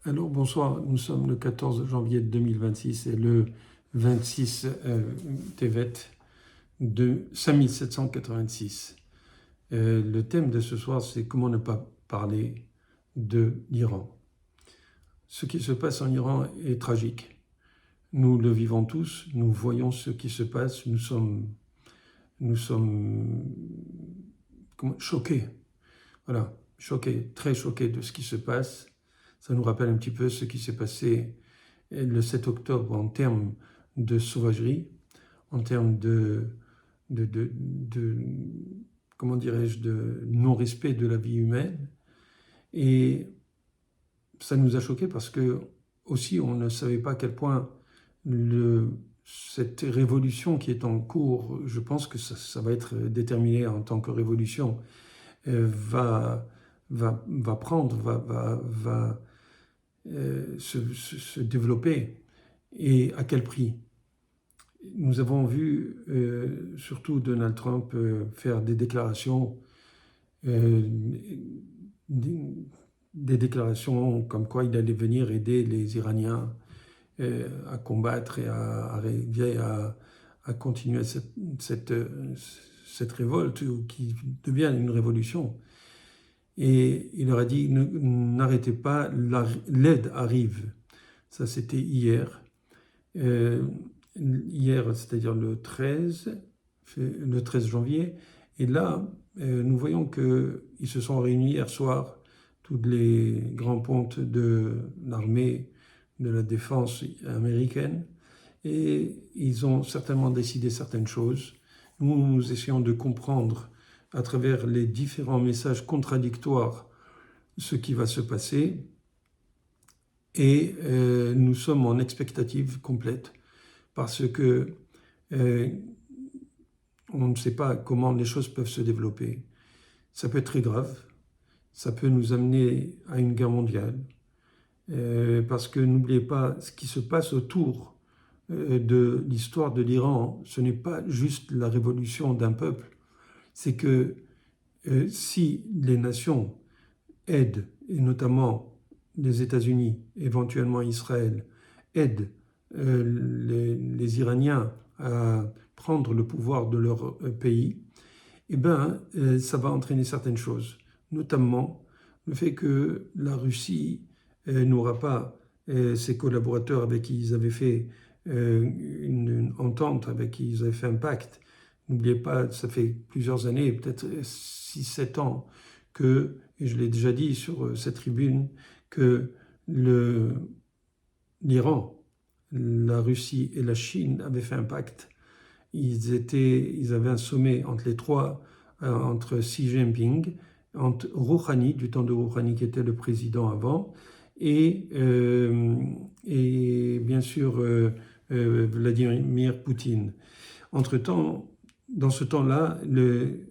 Alors bonsoir, nous sommes le 14 janvier 2026 et le 26 Tevet de 5786. Le thème de ce soir, c'est comment ne pas parler de l'Iran. Ce qui se passe en Iran est tragique. Nous le vivons tous, nous voyons ce qui se passe, nous sommes choqués. Voilà, choqués, très choqués de ce qui se passe. Ça nous rappelle un petit peu ce qui s'est passé le 7 octobre en termes de sauvagerie, en termes comment dirais-je, de non-respect de la vie humaine. Et ça nous a choqués parce que aussi on ne savait pas à quel point cette révolution qui est en cours, je pense que ça va être déterminé en tant que révolution, va se développer et à quel prix. Nous avons vu surtout Donald Trump faire des déclarations, des déclarations comme quoi il allait venir aider les Iraniens à combattre et à continuer cette révolte qui devient une révolution. Et il leur a dit, n'arrêtez pas, l'aide arrive. Ça, c'était hier. Hier, c'est-à-dire le 13 janvier. Et là, nous voyons qu'ils se sont réunis hier soir, tous les grands pontes de l'armée, de la défense américaine, et ils ont certainement décidé certaines choses. Nous essayons de comprendre à travers les différents messages contradictoires ce qui va se passer, et nous sommes en expectative complète parce que on ne sait pas comment les choses peuvent se développer. Ça peut être très grave, ça peut nous amener à une guerre mondiale, parce que n'oubliez pas, ce qui se passe autour de l'histoire de l'Iran, ce n'est pas juste la révolution d'un peuple, c'est que si les nations aident, et notamment les États-Unis, éventuellement Israël, aident les Iraniens à prendre le pouvoir de leur pays, eh bien, ça va entraîner certaines choses, notamment le fait que la Russie n'aura pas ses collaborateurs avec qui ils avaient fait une entente, avec qui ils avaient fait un pacte. N'oubliez pas, ça fait plusieurs années, peut-être 6-7 ans, que, et je l'ai déjà dit sur cette tribune, que l'Iran, la Russie et la Chine avaient fait un pacte. Ils avaient un sommet entre les trois, entre Xi Jinping, entre Rouhani, du temps de Rouhani qui était le président avant, et bien sûr Vladimir Poutine. Entre-temps, dans ce temps-là, les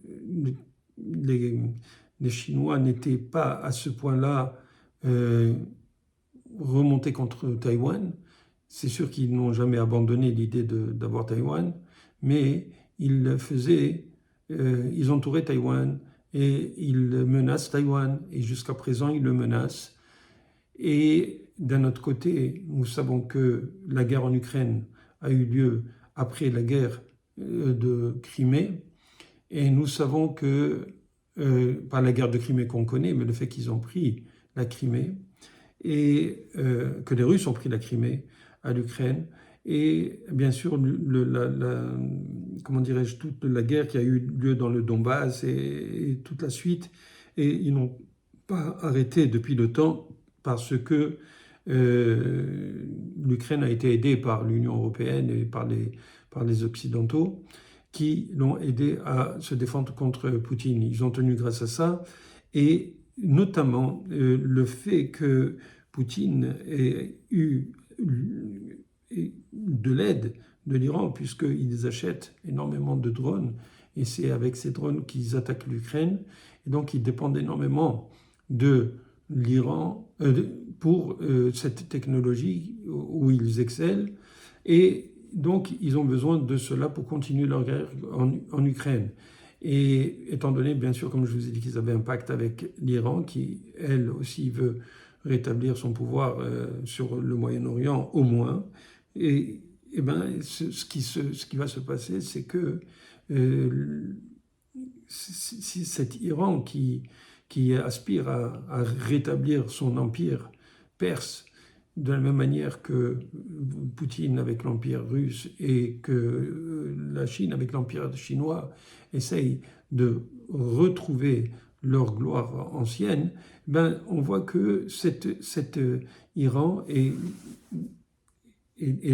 Chinois n'étaient pas à ce point-là remontés contre Taïwan. C'est sûr qu'ils n'ont jamais abandonné l'idée d'avoir Taïwan, mais ils entouraient Taïwan et ils menacent Taïwan, et jusqu'à présent ils le menacent. Et d'un autre côté, nous savons que la guerre en Ukraine a eu lieu après la guerre de Crimée, et nous savons que, pas la guerre de Crimée qu'on connaît, mais le fait qu'ils ont pris la Crimée, et que les Russes ont pris la Crimée à l'Ukraine, et bien sûr comment dirais-je, toute la guerre qui a eu lieu dans le Donbass et toute la suite, et ils n'ont pas arrêté depuis le temps parce que l'Ukraine a été aidée par l'Union européenne et par les Occidentaux qui l'ont aidé à se défendre contre Poutine. Ils ont tenu grâce à ça, et notamment le fait que Poutine ait eu de l'aide de l'Iran, puisqu'ils achètent énormément de drones, et c'est avec ces drones qu'ils attaquent l'Ukraine, et donc ils dépendent énormément de l'Iran pour cette technologie où ils excellent, et donc ils ont besoin de cela pour continuer leur guerre en Ukraine. Et étant donné, bien sûr, comme je vous ai dit, qu'ils avaient un pacte avec l'Iran, qui, elle aussi, veut rétablir son pouvoir sur le Moyen-Orient au moins. Et ben, ce qui va se passer, c'est que si cet Iran qui aspire à rétablir son empire perse, de la même manière que Poutine avec l'empire russe et que la Chine avec l'empire chinois essayent de retrouver leur gloire ancienne, ben on voit que cet Iran est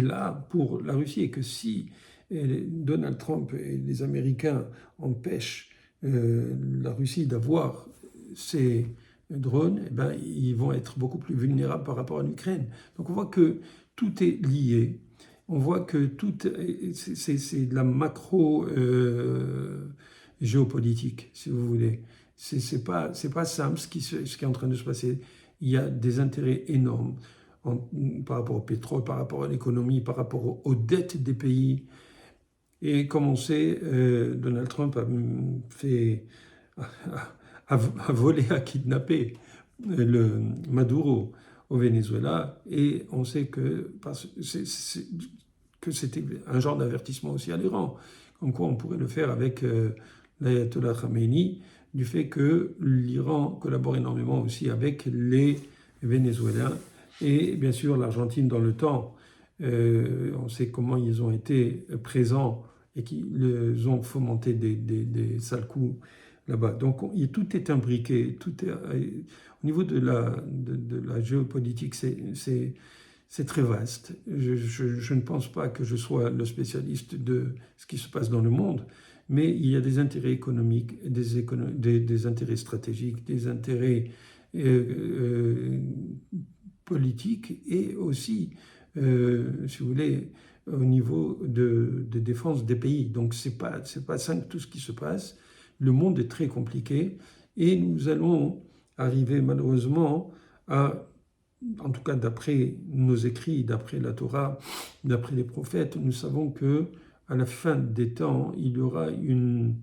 là pour la Russie et que si Donald Trump et les Américains empêchent la Russie d'avoir ces drones, eh ben, ils vont être beaucoup plus vulnérables par rapport à l'Ukraine. Donc on voit que tout est lié. On voit que tout, c'est de la macro géopolitique, si vous voulez. C'est pas simple ce qui est en train de se passer. Il y a des intérêts énormes par rapport au pétrole, par rapport à l'économie, par rapport aux dettes des pays. Et comme on sait, Donald Trump a volé, a kidnappé le Maduro au Venezuela, et on sait que c'était un genre d'avertissement aussi à l'Iran, comme quoi on pourrait le faire avec l'ayatollah Khamenei, du fait que l'Iran collabore énormément aussi avec les Vénézuéliens, et bien sûr l'Argentine dans le temps. On sait comment ils ont été présents et qu'ils ont fomenté des sales coups là-bas. Donc tout est imbriqué, au niveau de la géopolitique, c'est très vaste. Je ne pense pas que je sois le spécialiste de ce qui se passe dans le monde, mais il y a des intérêts économiques, des intérêts stratégiques, des intérêts politiques et aussi, si vous voulez, au niveau de défense des pays. Donc c'est pas simple tout ce qui se passe. Le monde est très compliqué et nous allons arriver malheureusement à, en tout cas d'après nos écrits, d'après la Torah, d'après les prophètes, nous savons que à la fin des temps, il y aura une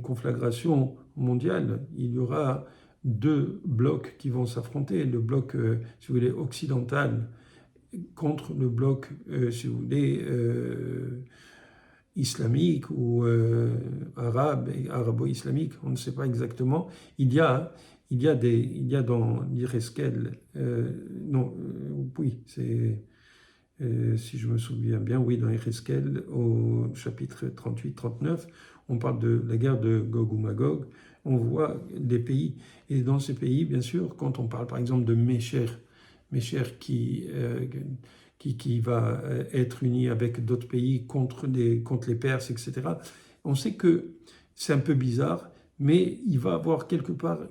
conflagration mondiale. Il y aura deux blocs qui vont s'affronter. Le bloc, si vous voulez, occidental contre le bloc, si vous voulez, islamique ou arabe, arabo-islamique, on ne sait pas exactement. Il y a dans l'Ireskel, oui, c'est, si je me souviens bien, oui, dans l'Ireskel, au chapitre 38-39, on parle de la guerre de Gog ou Magog, on voit des pays, et dans ces pays, bien sûr, quand on parle par exemple de Mécher qui va être uni avec d'autres pays contre les Perses, etc. On sait que c'est un peu bizarre, mais il va avoir quelque part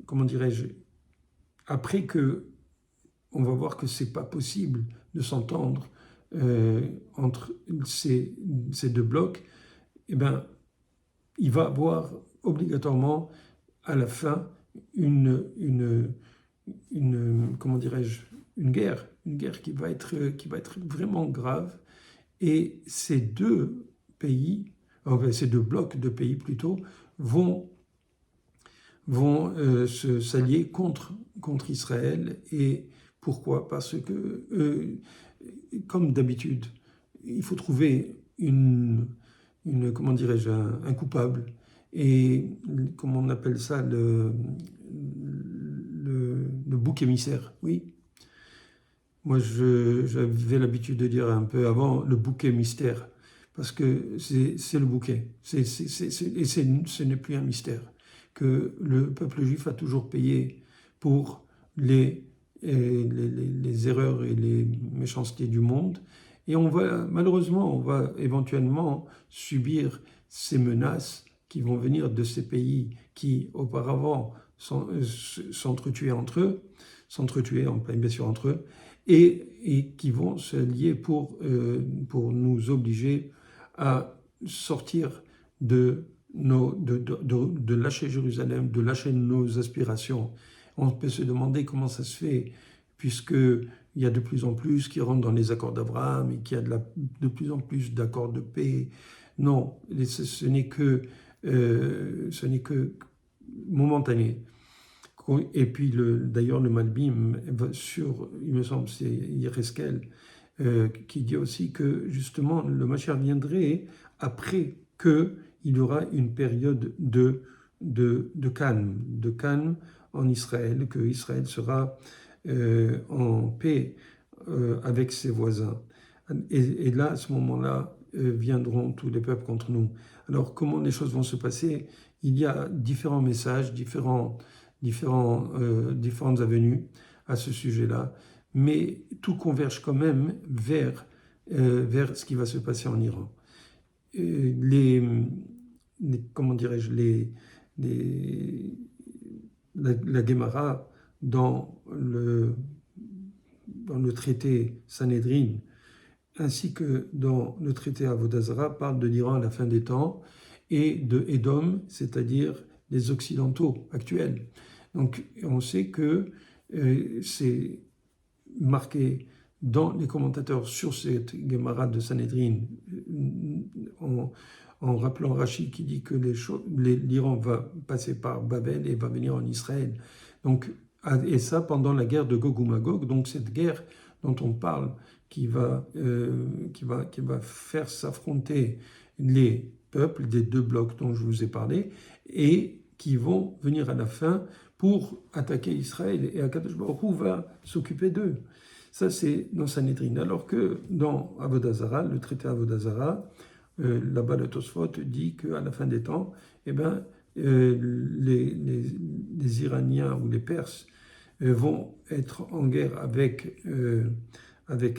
comment dirais-je, après que on va voir que c'est pas possible de s'entendre entre ces deux blocs, eh ben, il va avoir obligatoirement à la fin comment dirais-je, une guerre qui va être vraiment grave. Et ces deux pays, enfin, ces deux blocs de pays plutôt, vont s'allier contre Israël. Et pourquoi? Parce que, comme d'habitude, il faut trouver comment dirais-je, un coupable. Et comment on appelle ça, le bouc émissaire, oui. Moi, j'avais l'habitude de dire un peu avant le bouquet mystère, parce que c'est le bouquet, et ce n'est plus un mystère, que le peuple juif a toujours payé pour les erreurs et les méchancetés du monde, et malheureusement, on va éventuellement subir ces menaces qui vont venir de ces pays qui, auparavant, s'entretuaient entre eux, bien sûr entre eux, et qui vont se lier pour nous obliger à sortir de lâcher Jérusalem, de lâcher nos aspirations. On peut se demander comment ça se fait, puisqu'il y a de plus en plus qui rentrent dans les accords d'Abraham et qu'il y a de plus en plus d'accords de paix. Non, ce n'est que momentané. Et puis d'ailleurs le Malbim, il me semble c'est Yereskel, qui dit aussi que justement le Mashiach viendrait après qu'il y aura une période de calme en Israël, que Israël sera en paix avec ses voisins. Et là, à ce moment-là, viendront tous les peuples contre nous. Alors, comment les choses vont se passer? Il y a différents messages, différentes avenues à ce sujet-là, mais tout converge quand même vers ce qui va se passer en Iran. Comment dirais-je, la Guémara dans le traité Sanhedrin, ainsi que dans le traité Avodah Zarah, parle de l'Iran à la fin des temps et de Édom, c'est-à-dire les Occidentaux actuels. Donc on sait que c'est marqué dans les commentateurs sur cette Gemara de Sanhedrin, en rappelant Rashi qui dit que l'Iran va passer par Babel et va venir en Israël. Donc, et ça pendant la guerre de Gog ou Magog, donc cette guerre dont on parle qui va faire s'affronter les peuples des deux blocs dont je vous ai parlé et qui vont venir à la fin pour attaquer Israël, et Akadosh Baruch Hu va s'occuper d'eux. Ça, c'est dans Sanhedrin. Alors que dans Avodah Zarah, le traité Avodah Zarah, là-bas le Tosfot dit qu'à la fin des temps, les Iraniens ou les Perses vont être en guerre avec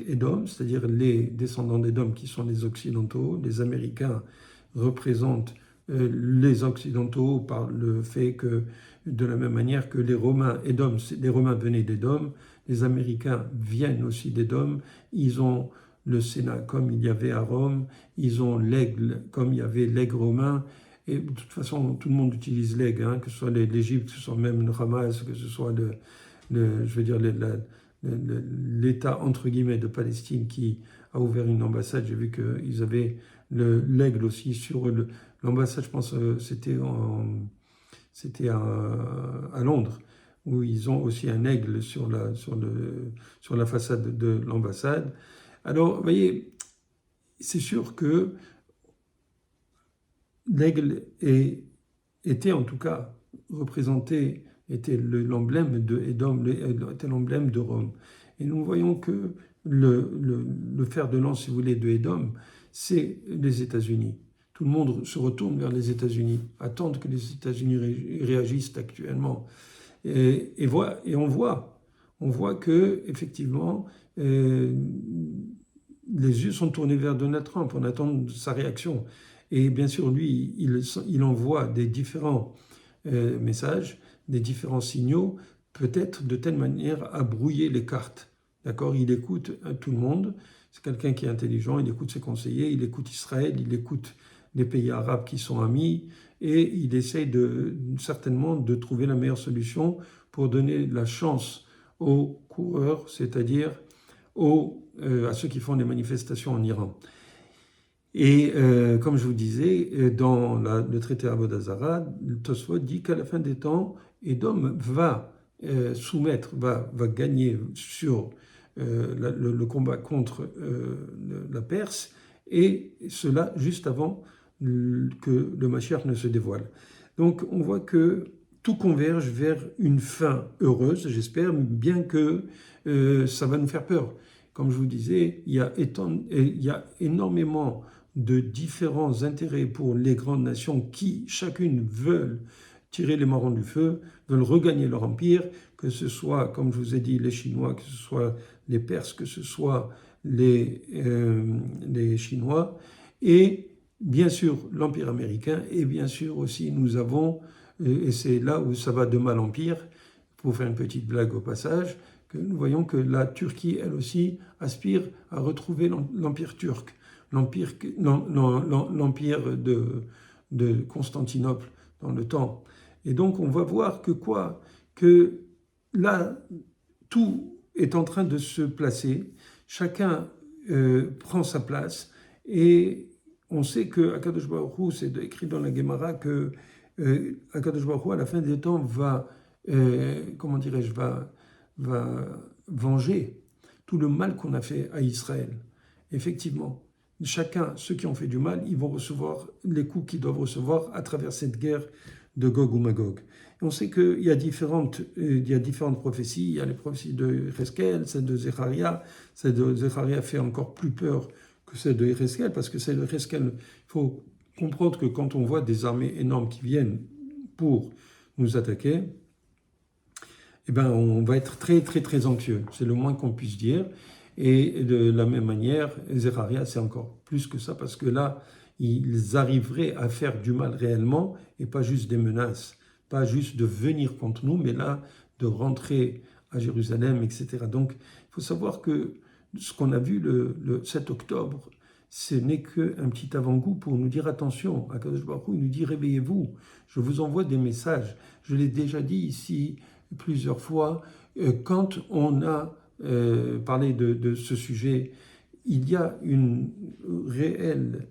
Édom, c'est-à-dire les descendants d'Édom qui sont les Occidentaux. Les Américains représentent les Occidentaux par le fait que, de la même manière que les Romains venaient d'Édom, les Américains viennent aussi d'Édom, ils ont le Sénat comme il y avait à Rome, ils ont l'aigle comme il y avait l'aigle romain, et de toute façon tout le monde utilise l'aigle, que ce soit l'Égypte, que ce soit même le Hamas, que ce soit l'État entre guillemets de Palestine qui a ouvert une ambassade. J'ai vu qu'ils avaient l'aigle aussi sur l'ambassade, je pense c'était à Londres, où ils ont aussi un aigle sur la façade de l'ambassade. Alors, vous voyez, c'est sûr que l'aigle était en tout cas représenté, était l'emblème de Édom, était l'emblème de Rome. Et nous voyons que le fer de lance, si vous voulez, de Édom, c'est les États-Unis. Tout le monde se retourne vers les États-Unis, attendent que les États-Unis réagissent actuellement. Et on voit que effectivement, les yeux sont tournés vers Donald Trump, on attend sa réaction. Et bien sûr, lui, il envoie des différents messages, des différents signaux, peut-être de telle manière à brouiller les cartes. D'accord? Il écoute tout le monde, c'est quelqu'un qui est intelligent, il écoute ses conseillers, il écoute Israël, il écoute les pays arabes qui sont amis, et il essaye certainement de trouver la meilleure solution pour donner la chance aux coureurs, c'est-à-dire à ceux qui font des manifestations en Iran. Et comme je vous disais, dans le traité Avodah Zarah, Tosfot dit qu'à la fin des temps, Édom va gagner sur le combat contre la Perse, et cela juste avant que le Mashiach ne se dévoile. Donc on voit que tout converge vers une fin heureuse, j'espère, bien que ça va nous faire peur. Comme je vous disais, il y a énormément de différents intérêts pour les grandes nations qui, chacune, veulent tirer les marrons du feu, veulent regagner leur empire, que ce soit, comme je vous ai dit, les Chinois, que ce soit les Perses, que ce soit les Chinois, et bien sûr l'Empire américain, et bien sûr aussi nous avons, et c'est là où ça va de mal en pire, pour faire une petite blague au passage, que nous voyons que la Turquie, elle aussi, aspire à retrouver l'Empire turc, l'Empire de Constantinople dans le temps. Et donc on va voir que là, tout est en train de se placer, chacun prend sa place, et on sait que Akadosh Baruch Hu, c'est écrit dans la Gemara que Akadosh Baruch Hu, à la fin des temps, va comment dirais-je, va venger tout le mal qu'on a fait à Israël. Effectivement, chacun, ceux qui ont fait du mal, ils vont recevoir les coups qu'ils doivent recevoir à travers cette guerre de Gog ou Magog. Et on sait qu'il y a différentes prophéties. Il y a les prophéties de Heskel, celle de Zecharia. Celle de Zecharia fait encore plus peur que celle de Heskel, parce que celle de Heskel, il faut comprendre que quand on voit des armées énormes qui viennent pour nous attaquer, eh ben, on va être très, très, très anxieux. C'est le moins qu'on puisse dire. Et de la même manière, Zecharia, c'est encore plus que ça, parce que là, ils arriveraient à faire du mal réellement, et pas juste des menaces, pas juste de venir contre nous, mais là, de rentrer à Jérusalem, etc. Donc, il faut savoir que ce qu'on a vu le 7 octobre, ce n'est qu'un petit avant-goût pour nous dire attention. Akadosh Baruch Hu, il nous dit réveillez-vous, je vous envoie des messages. Je l'ai déjà dit ici plusieurs fois, quand on a parlé de ce sujet, il y a une réelle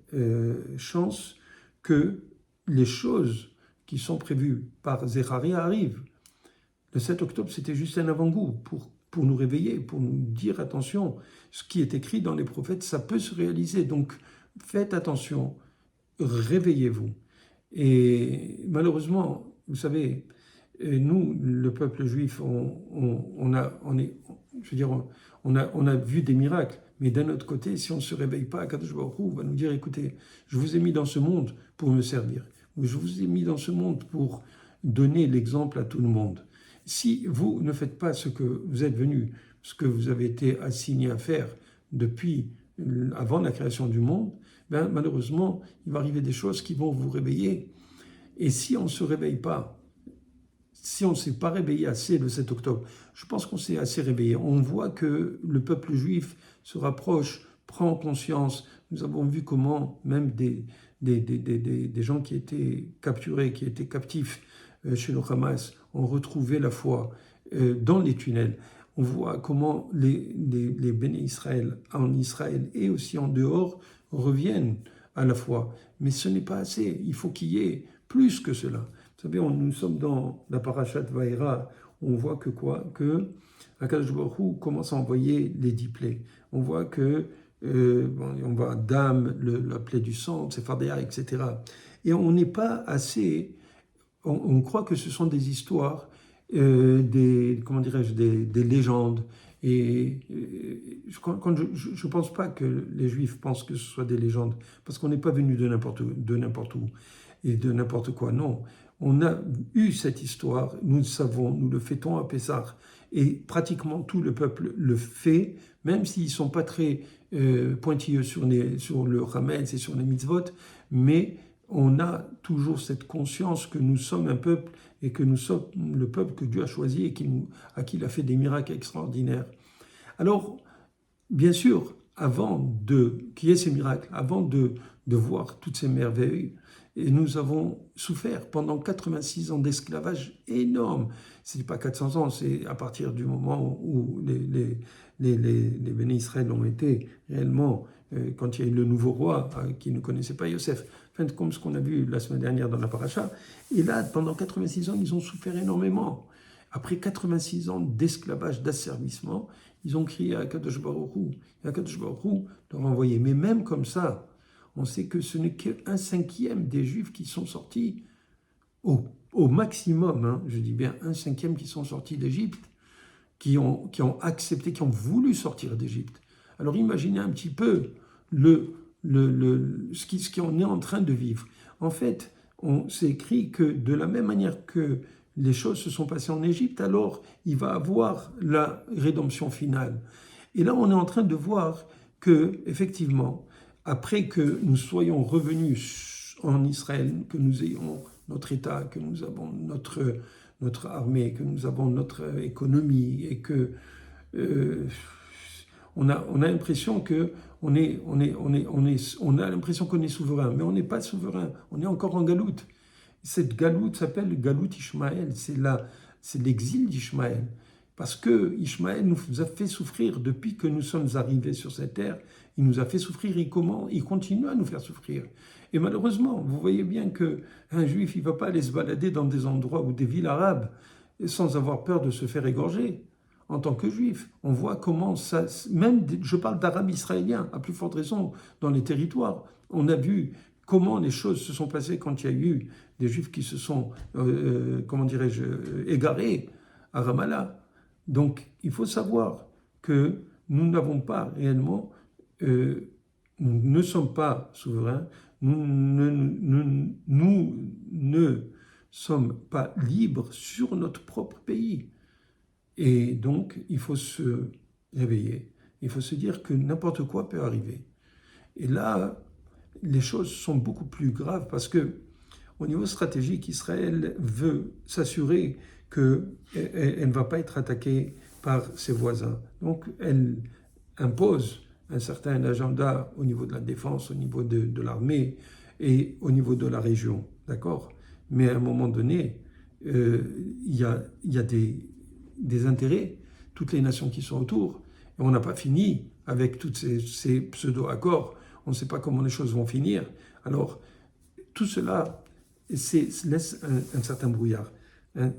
chance que les choses qui sont prévues par Zecharia arrivent. Le 7 octobre, c'était juste un avant-goût pour nous réveiller, pour nous dire attention, ce qui est écrit dans les prophètes, ça peut se réaliser. Donc faites attention, réveillez-vous. Et malheureusement, vous savez, nous, le peuple juif, on a vu des miracles. Mais d'un autre côté, si on ne se réveille pas, Akadosh Baruch Hu va nous dire, écoutez, je vous ai mis dans ce monde pour me servir. Je vous ai mis dans ce monde pour donner l'exemple à tout le monde. Si vous ne faites pas ce que vous êtes venu, ce que vous avez été assigné à faire depuis avant la création du monde, ben, malheureusement, il va arriver des choses qui vont vous réveiller. Et si on ne se réveille pas, si on ne s'est pas réveillé assez le 7 octobre, je pense qu'on s'est assez réveillé. On voit que le peuple juif se rapproche, prend conscience. Nous avons vu comment même des gens qui étaient capturés, qui étaient captifs chez le Hamas, ont retrouvé la foi dans les tunnels. On voit comment les Béné Israël en Israël et aussi en dehors reviennent à la foi. Mais ce n'est pas assez. Il faut qu'il y ait plus que cela. Vous savez, nous sommes dans la parashat Vaïra, on voit que quoi? Que Akadosh Baruch Hu commence à envoyer les 10 plaies. On voit que, on voit Dam, la plaie du sang, Tsefardéa, etc. Et on n'est pas assez, on croit que ce sont des histoires, comment dirais-je, des légendes. Et je ne pense pas que les Juifs pensent que ce soit des légendes, parce qu'on n'est pas venu de n'importe où et de n'importe quoi, non. On a eu cette histoire, nous le savons, nous le fêtons à Pessah, et pratiquement tout le peuple le fait, même s'ils ne sont pas très pointilleux sur le Hametz et sur les mitzvot, mais on a toujours cette conscience que nous sommes un peuple et que nous sommes le peuple que Dieu a choisi et à qui il a fait des miracles extraordinaires. Alors, bien sûr, avant qu'il y ait ces miracles, avant de voir toutes ces merveilles, et nous avons souffert pendant 86 ans d'esclavage énorme. Ce n'est pas 400 ans, c'est à partir du moment où les Béné Israël ont été réellement, quand il y a eu le nouveau roi qui ne connaissait pas Yosef, enfin, comme ce qu'on a vu la semaine dernière dans la paracha. Et là, pendant 86 ans, ils ont souffert énormément. Après 86 ans d'esclavage, d'asservissement, ils ont crié à Akadosh Baruch Hu. Et Akadosh Baruch Hu leur a envoyé. Mais même comme ça, on sait que ce n'est qu'un cinquième des Juifs qui sont sortis, au maximum, hein, je dis bien un cinquième qui sont sortis d'Égypte, qui ont accepté, qui ont voulu sortir d'Égypte. Alors imaginez un petit peu ce qu'on est en train de vivre. En fait, on s'est écrit que de la même manière que les choses se sont passées en Égypte, alors il va avoir la rédemption finale. Et là, on est en train de voir que, effectivement, après que nous soyons revenus en Israël, que nous ayons notre État, que nous avons notre armée, que nous avons notre économie, et que on a l'impression que on a l'impression qu'on est souverain, mais on n'est pas souverain, on est encore en galoute. Cette galoute s'appelle le galoute Ishmaël, c'est l'exil d'Ishmaël. Parce que Ishmaël nous a fait souffrir depuis que nous sommes arrivés sur cette terre. Il nous a fait souffrir et il continue à nous faire souffrir. Et malheureusement, vous voyez bien qu'un juif, il ne va pas aller se balader dans des endroits ou des villes arabes sans avoir peur de se faire égorger en tant que juif. On voit comment ça, même, je parle d'Arabes israéliens, à plus forte raison, dans les territoires. On a vu comment les choses se sont passées quand il y a eu des juifs qui se sont, comment dirais-je, égarés à Ramallah. Donc, il faut savoir que nous n'avons pas réellement, nous ne sommes pas souverains, nous ne sommes pas libres sur notre propre pays. Et donc, il faut se réveiller. Il faut se dire que n'importe quoi peut arriver. Et là, les choses sont beaucoup plus graves parce que, au niveau stratégique, Israël veut s'assurer qu'elle ne va pas être attaquée par ses voisins. Donc, elle impose un certain agenda au niveau de la défense, au niveau de l'armée et au niveau de la région. D'accord? Mais à un moment donné, il y a des intérêts, toutes les nations qui sont autour. Et on n'a pas fini avec tous ces pseudo-accords. On ne sait pas comment les choses vont finir. Alors, tout cela laisse un certain brouillard.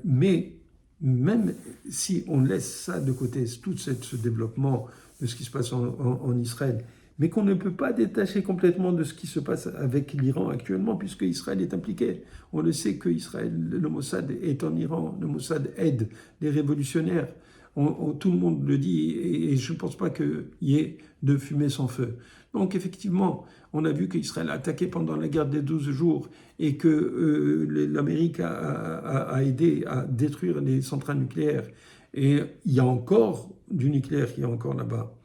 Mais même si on laisse ça de côté, tout ce développement de ce qui se passe en Israël, mais qu'on ne peut pas détacher complètement de ce qui se passe avec l'Iran actuellement, puisque Israël est impliqué. On le sait que Israël, le Mossad est en Iran, le Mossad aide les révolutionnaires. Tout le monde le dit, et je ne pense pas qu'il y ait de fumée sans feu. Donc effectivement, on a vu qu'Israël a attaqué pendant la guerre des 12 jours et que l'Amérique a aidé à détruire les centrales nucléaires. Et il y a encore du nucléaire qui est encore là-bas.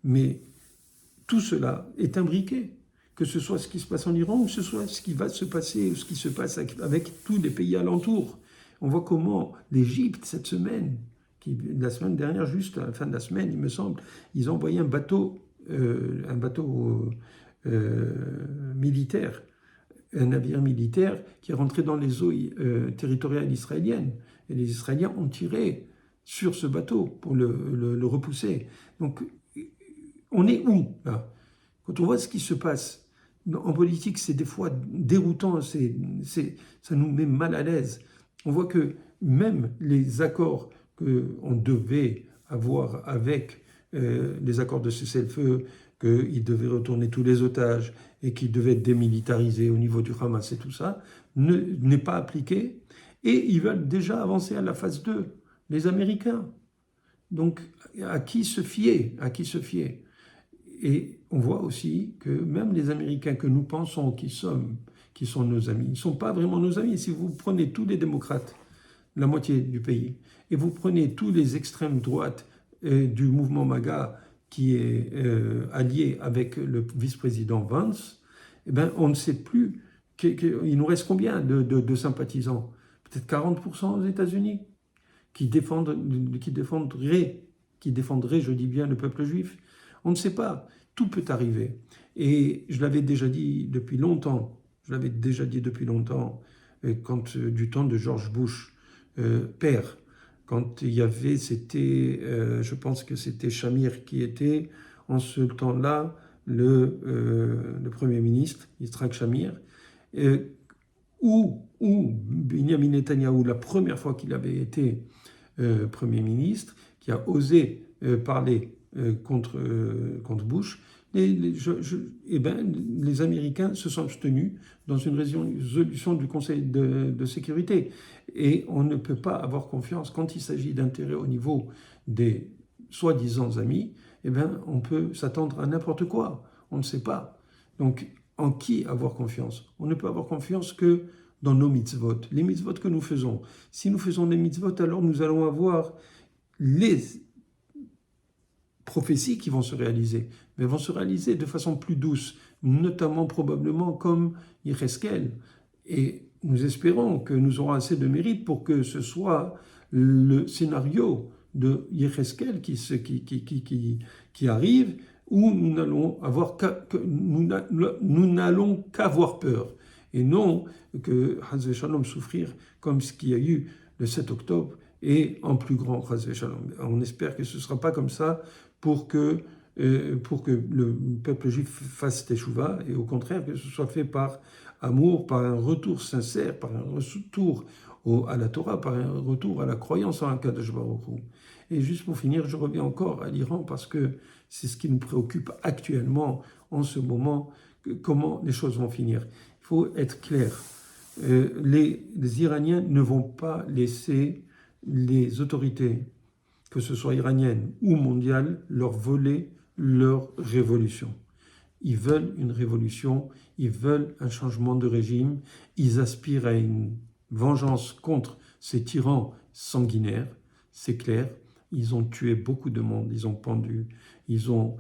Mais tout cela est imbriqué, que ce soit ce qui se passe en Iran ou que ce soit ce qui va se passer, ce qui se passe avec tous les pays alentours. On voit comment l'Égypte, cette semaine, la semaine dernière, juste à la fin de la semaine, il me semble, ils ont envoyé un bateau militaire, un navire militaire qui est rentré dans les eaux territoriales israéliennes. Et les Israéliens ont tiré sur ce bateau pour le repousser. Donc, on est où, là? Quand on voit ce qui se passe en politique, c'est des fois déroutant, ça nous met mal à l'aise. On voit que même les accords qu'on devait avoir avec les accords de cessez-le-feu, qu'ils devaient retourner tous les otages et qu'ils devaient être démilitarisés au niveau du Hamas et tout ça, n'est pas appliqué. Et ils veulent déjà avancer à la phase 2, les Américains. Donc, à qui se fier? À qui se fier? Et on voit aussi que même les Américains que nous pensons qui sont nos amis, ils ne sont pas vraiment nos amis. Si vous prenez tous les démocrates, la moitié du pays, et vous prenez tous les extrêmes droites du mouvement MAGA qui est allié avec le vice-président Vance, eh ben, on ne sait plus, il nous reste combien de sympathisants? Peut-être 40% aux États-Unis qui défendraient, je dis bien, le peuple juif. On ne sait pas, tout peut arriver. Et je l'avais déjà dit depuis longtemps, du temps de George Bush, père, quand il y avait, je pense que c'était Shamir qui était en ce temps-là le Premier ministre, Yitzhak Shamir, où Benjamin Netanyahou, la première fois qu'il avait été Premier ministre, qui a osé parler contre Bush, les Américains se sont abstenus dans une résolution du Conseil de sécurité. Et on ne peut pas avoir confiance quand il s'agit d'intérêts au niveau des soi-disant amis. On peut s'attendre à n'importe quoi. On ne sait pas. Donc, en qui avoir confiance? On ne peut avoir confiance que dans nos mitzvot, les mitzvot que nous faisons. Si nous faisons des mitzvot, alors nous allons avoir les prophéties qui vont se réaliser, mais vont se réaliser de façon plus douce, notamment probablement comme Yecheskel. Et nous espérons que nous aurons assez de mérite pour que ce soit le scénario de Yecheskel qui arrive, où nous n'allons qu'avoir peur, et non que, Chas Shalom, souffrir comme ce qu'il y a eu le 7 octobre, et en plus grand, Chas Shalom. On espère que ce ne sera pas comme ça pour que le peuple juif fasse teshuva, et au contraire que ce soit fait par amour, par un retour sincère, par un retour à la Torah, par un retour à la croyance en Akadosh Baruch Hu. Et juste pour finir, je reviens encore à l'Iran parce que c'est ce qui nous préoccupe actuellement en ce moment, comment les choses vont finir. Il faut être clair. Les Iraniens ne vont pas laisser les autorités, que ce soit iraniennes ou mondiales, leur voler leur révolution. Ils veulent une révolution, ils veulent un changement de régime, ils aspirent à une vengeance contre ces tyrans sanguinaires, c'est clair. Ils ont tué beaucoup de monde, ils ont pendu, ils ont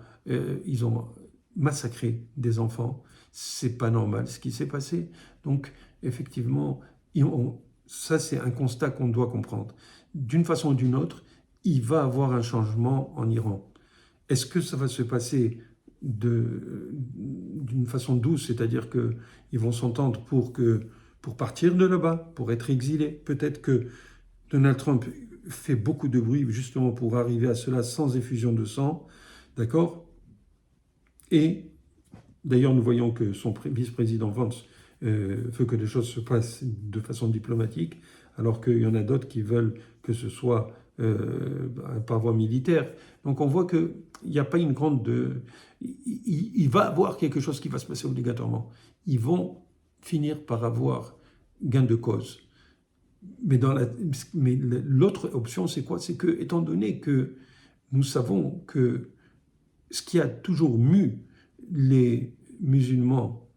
massacré des enfants. C'est pas normal ce qui s'est passé. Donc, effectivement, ça c'est un constat qu'on doit comprendre. D'une façon ou d'une autre, il va y avoir un changement en Iran. Est-ce que ça va se passer d'une façon douce, c'est-à-dire qu'ils vont s'entendre pour partir de là-bas, pour être exilés? Peut-être que Donald Trump fait beaucoup de bruit justement pour arriver à cela sans effusion de sang, d'accord? Et d'ailleurs, nous voyons que son vice-président Vance veut que les choses se passent de façon diplomatique, alors qu'il y en a d'autres qui veulent que ce soit par voie militaire. Donc on voit qu'il n'y a pas une grande... Il va y avoir quelque chose qui va se passer obligatoirement. Ils vont finir par avoir gain de cause. Mais l'autre option, c'est quoi? C'est que, étant donné que nous savons que ce qui a toujours mu les musulmans,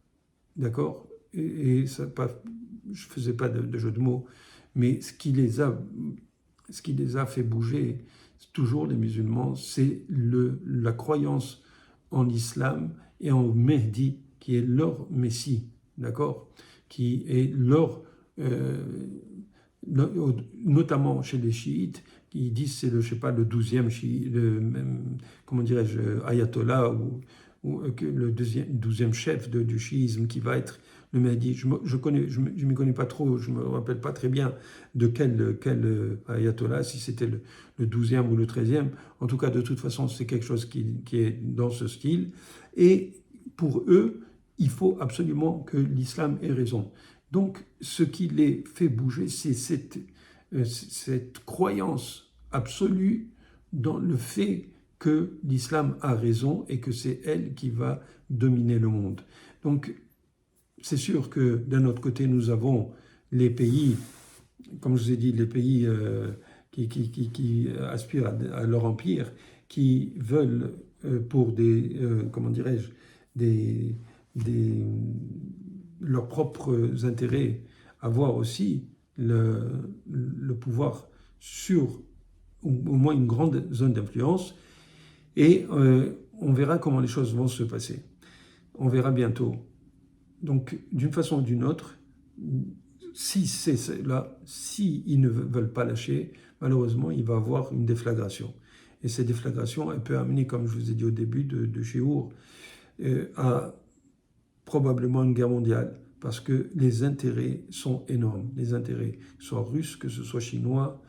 d'accord, et ça, je ne faisais pas de jeu de mots, mais ce qui les a fait bouger, toujours les musulmans, c'est la croyance en l'islam et en Mehdi, qui est leur messie, d'accord, qui est leur... notamment chez les chiites, qui disent c'est je sais pas, le 12e comment dirais-je, ayatollah ou le 12e chef du chiisme qui va être le Mahdi. Je m'y connais pas trop, je me rappelle pas très bien de quel ayatollah, si c'était le 12e ou le 13e. En tout cas, de toute façon, c'est quelque chose qui est dans ce style. Et pour eux, il faut absolument que l'islam ait raison. Donc, ce qui les fait bouger, c'est cette croyance absolue dans le fait que l'islam a raison et que c'est elle qui va dominer le monde. Donc, c'est sûr que d'un autre côté, nous avons les pays, comme je vous ai dit, les pays qui aspirent à leur empire, qui veulent pour comment dirais-je, leurs propres intérêts, avoir aussi le pouvoir sur au moins une grande zone d'influence. Et on verra comment les choses vont se passer. On verra bientôt. Donc, d'une façon ou d'une autre, si c'est cela, s'ils ne veulent pas lâcher, malheureusement, il va y avoir une déflagration. Et cette déflagration, elle peut amener, comme je vous ai dit au début de Shiur, à probablement une guerre mondiale, parce que les intérêts sont énormes. Les intérêts, que ce soit russes, que ce soit chinois,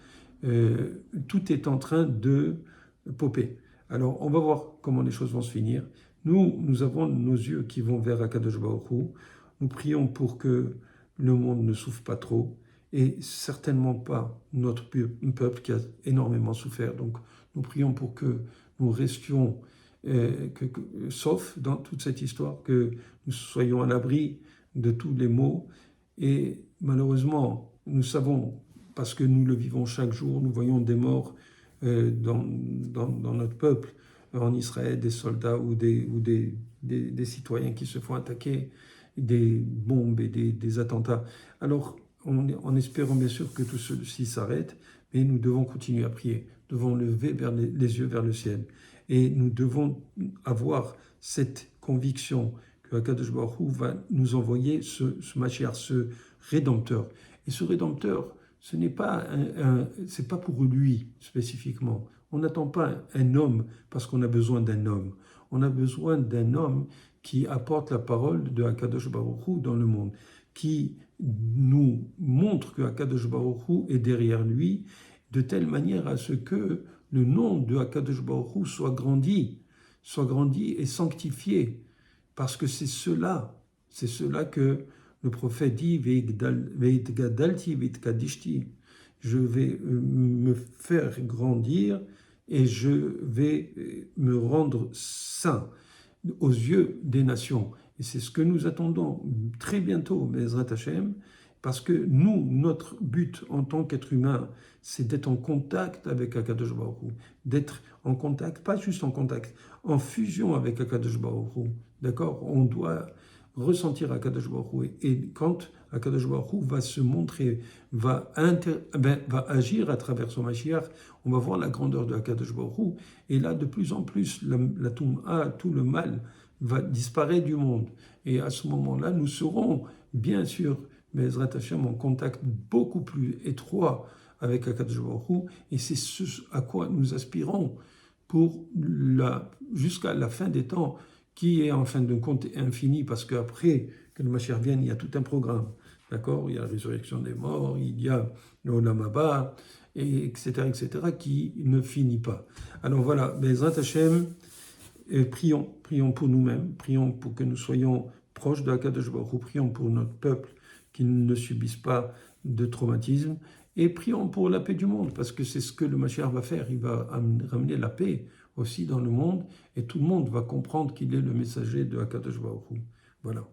tout est en train de popper. Alors, on va voir comment les choses vont se finir. Nous avons nos yeux qui vont vers Akadosh Baruch Hu. Nous prions pour que le monde ne souffre pas trop, et certainement pas notre peuple qui a énormément souffert. Donc, nous prions pour que nous restions sauf dans toute cette histoire, que nous soyons à l'abri de tous les maux. Et malheureusement, nous savons, parce que nous le vivons chaque jour, nous voyons des morts dans notre peuple, en Israël, des soldats ou des citoyens qui se font attaquer, des bombes et des attentats. Alors, en espérant bien sûr que tout ceci s'arrête, mais nous devons continuer à prier, nous devons lever les yeux vers le ciel. Et nous devons avoir cette conviction que Akadosh Baruch Hu va nous envoyer ce Mashiach, ce Rédempteur. Et ce Rédempteur, ce n'est pas c'est pas pour lui spécifiquement. On n'attend pas un homme parce qu'on a besoin d'un homme. On a besoin d'un homme qui apporte la parole de Akadosh Baruch Hu dans le monde, qui nous montre que Akadosh Baruch Hu est derrière lui, de telle manière à ce que le nom de Akadosh Baruch Hu soit grandi et sanctifié, parce que c'est cela que Le prophète dit Veitgadalti veitkadishti. Je vais me faire grandir et je vais me rendre saint aux yeux des nations. Et c'est ce que nous attendons très bientôt, Bezrat Hashem, parce que nous, notre but en tant qu'être humain, c'est d'être en contact avec Akadosh Baruch Hu, d'être en contact, pas juste en contact, en fusion avec Akadosh Baruch Hu. D'accord? On doit ressentir Akadosh Baruch Hu. Et quand Akadosh Baruch Hu va se montrer, va agir à travers son Mashiach, on va voir la grandeur de Akadosh Baruch Hu. Et là, de plus en plus, la Toum'a, tout le mal, va disparaître du monde. Et à ce moment-là, nous serons, bien sûr, Bezrat Hashem, en contact beaucoup plus étroit avec Akadosh Baruch Hu. Et c'est ce à quoi nous aspirons pour jusqu'à la fin des temps, qui est en fin de compte infini, parce qu'après que le Mashiach vienne, il y a tout un programme. D'accord? Il y a la résurrection des morts, il y a le Olam Haba, etc., qui ne finit pas. Alors voilà, Bezrat Hashem, prions pour nous-mêmes, prions pour que nous soyons proches de Akadosh Baruch Hu, prions pour notre peuple qui ne subisse pas de traumatisme, et prions pour la paix du monde, parce que c'est ce que le Mashiach va faire, il va ramener la paix aussi dans le monde, et tout le monde va comprendre qu'il est le messager de Akadosh Baruch Hu. Voilà.